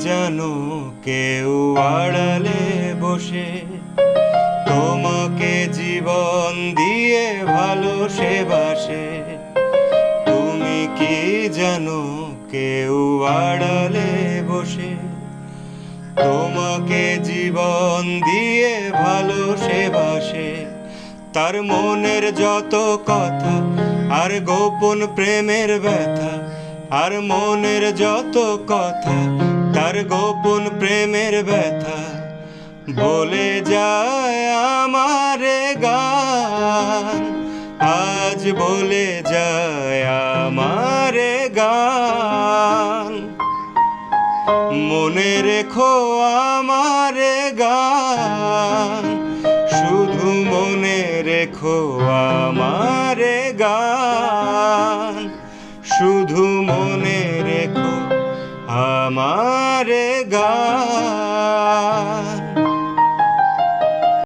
জানো কেউ আড়ালে বসে তোমাকে জীবন দিয়ে ভালোবাসে। তুমি কি জানো কেউ আড়ালে বসে তোমাকে জীবন দিয়ে ভালোবাসে। তার মনের যত কথা আর গোপন প্রেমের ব্যথা, আর মনের যত কথা তার গোপন প্রেমের ব্যথা বলে যায় আমারে গান, আজ বলে যায় আমারে গান। মনে রেখো আমারে গান, শুধু মনে রেখো আমারে গান, শুধু মনে রেখো আমারে গান।